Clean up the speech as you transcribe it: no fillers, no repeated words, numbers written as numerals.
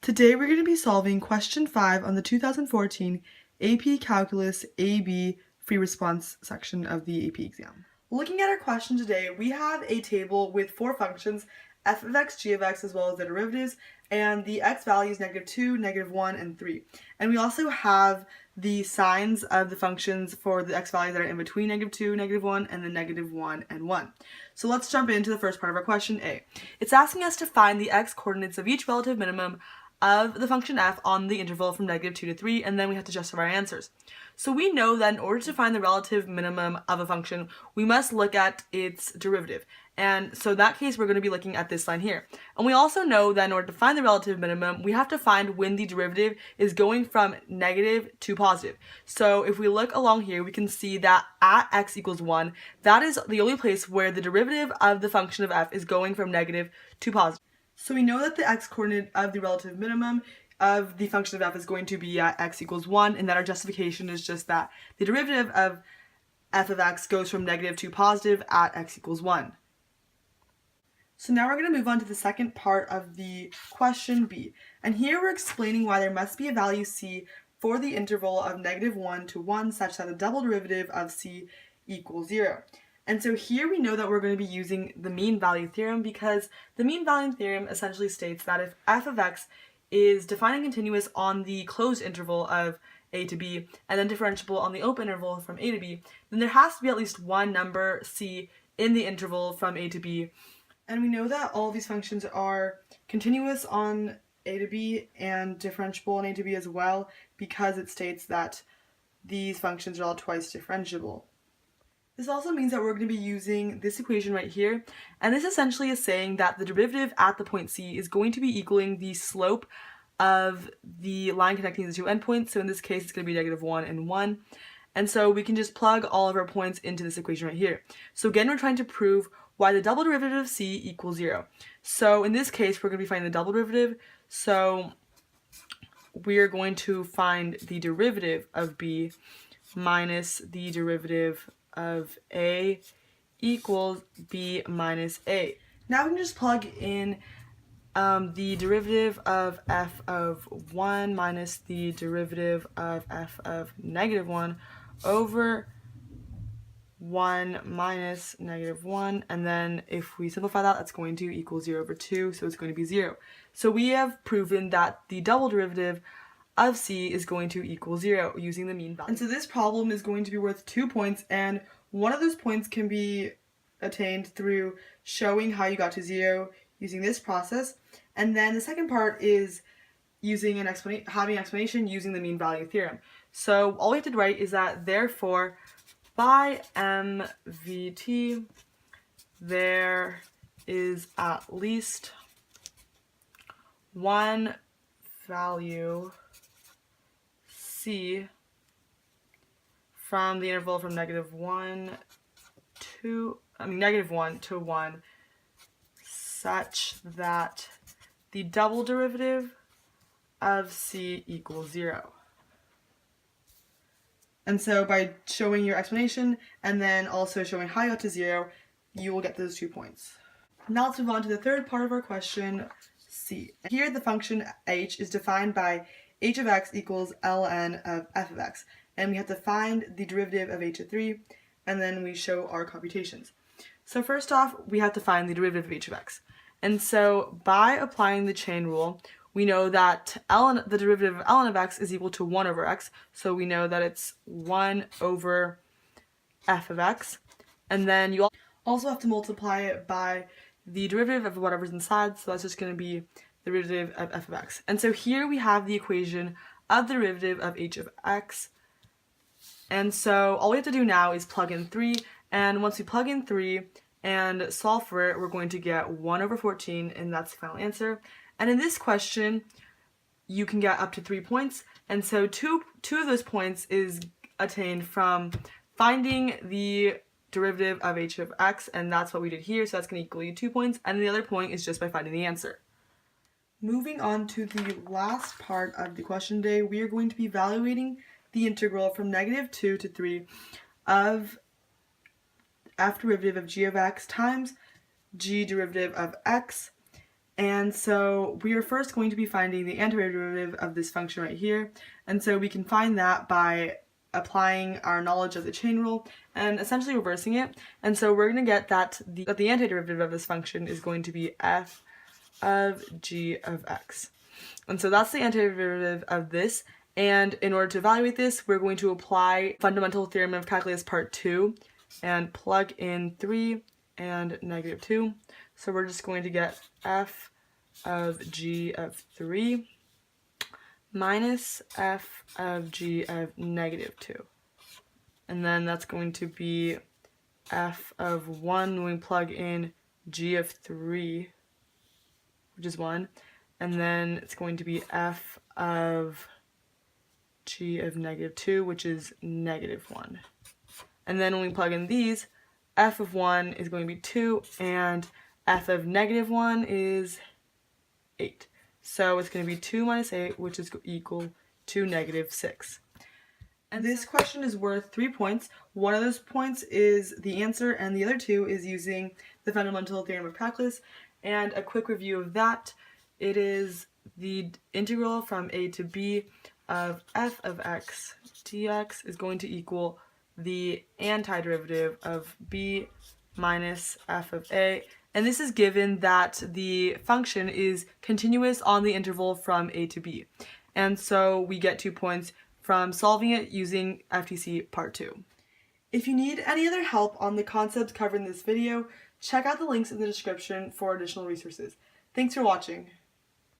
Today we're going to be solving question 5 on the 2014 AP Calculus AB free response section of the AP exam. Looking at our question today, we have a table with 4 functions, f of x, g of x, as well as the derivatives, and the x values -2, -1, and 3. And we also have the signs of the functions for the x values that are in between -2, -1, and then -1 and 1. So let's jump into the first part of our question A. It's asking us to find the x coordinates of each relative minimum of the function f on the interval from -2 to 3, and then we have to justify our answers. So we know that in order to find the relative minimum of a function, we must look at its derivative. And so in that case, we're going to be looking at this line here. And we also know that in order to find the relative minimum, we have to find when the derivative is going from negative to positive. So if we look along here, we can see that at x equals 1, that is the only place where the derivative of the function of f is going from negative to positive. So we know that the x coordinate of the relative minimum of the function of f is going to be at x equals 1, and that our justification is just that the derivative of f of x goes from negative to positive at x equals 1. So now we're going to move on to the second part of the question B. And here we're explaining why there must be a value c for the interval of -1 to 1 such that the double derivative of c equals 0. And so here we know that we're going to be using the mean value theorem, because the mean value theorem essentially states that if f of x is defined and continuous on the closed interval of a to b and then differentiable on the open interval from a to b, then there has to be at least one number c in the interval from a to b. And we know that all of these functions are continuous on a to b and differentiable on a to b as well, because it states that these functions are all twice differentiable. This also means that we're going to be using this equation right here, and this essentially is saying that the derivative at the point C is going to be equaling the slope of the line connecting the two endpoints. So in this case, it's going to be -1 and 1. And so we can just plug all of our points into this equation right here. So again, we're trying to prove why the double derivative of C equals 0. So in this case, we're going to be finding the double derivative. So we are going to find the derivative of B minus the derivative of A equals B minus A. Now we can just plug in the derivative of f of 1 minus the derivative of f of -1 over 1 minus -1, and then if we simplify that, that's going to equal 0 over 2, so it's going to be 0. So we have proven that the double derivative of c is going to equal 0 using the mean value. And so this problem is going to be worth 2 points, and one of those points can be attained through showing how you got to 0 using this process, and then the second part is using having an explanation using the mean value theorem. So all we have to write is that therefore by MVT there is at least one value C from the interval from -1 to 1 such that the double derivative of C equals 0. And so by showing your explanation and then also showing how you got to 0, you will get those 2 points. Now let's move on to the third part of our question, C. Here the function h is defined by h of x equals ln of f of x. And we have to find the derivative of h of 3, and then we show our computations. So first off, we have to find the derivative of h of x. And so by applying the chain rule, we know that the derivative of ln of x is equal to 1 over x, so we know that it's 1 over f of x. And then you also have to multiply it by the derivative of whatever's inside, so that's just going to be the derivative of f of x. And so here we have the equation of the derivative of h of x. And so all we have to do now is plug in 3, and once we plug in 3 and solve for it, we're going to get 1 over 14, and that's the final answer. And in this question, you can get up to 3 points, and so two of those points is attained from finding the derivative of h of x, and that's what we did here, so that's going to equal you 2 points, and the other point is just by finding the answer. Moving on to the last part of the question today, we are going to be evaluating the integral from -2 to 3 of f derivative of g of x times g derivative of x And so we are first going to be finding the antiderivative of this function right here. And so we can find that by applying our knowledge of the chain rule and essentially reversing it. And so we're going to get that the antiderivative of this function is going to be f of g of x. And so that's the antiderivative of this. And in order to evaluate this, we're going to apply fundamental theorem of calculus part 2 and plug in 3 and negative 2. So we're just going to get f of g of 3 minus f of g of negative 2. And then that's going to be f of 1 when we plug in g of 3, which is 1. And then it's going to be f of g of negative 2, which is negative 1. And then when we plug in these, f of 1 is going to be 2, and f of negative 1 is 8. So it's going to be 2 minus 8, which is equal to negative 6. And this question is worth 3 points. One of those points is the answer, and the other 2 is using the fundamental theorem of calculus. And a quick review of that, it is the integral from a to b of f of x dx is going to equal the antiderivative of b minus f of a. And this is given that the function is continuous on the interval from a to b. And so we get 2 points from solving it using FTC Part 2. If you need any other help on the concepts covered in this video, check out the links in the description for additional resources. Thanks for watching.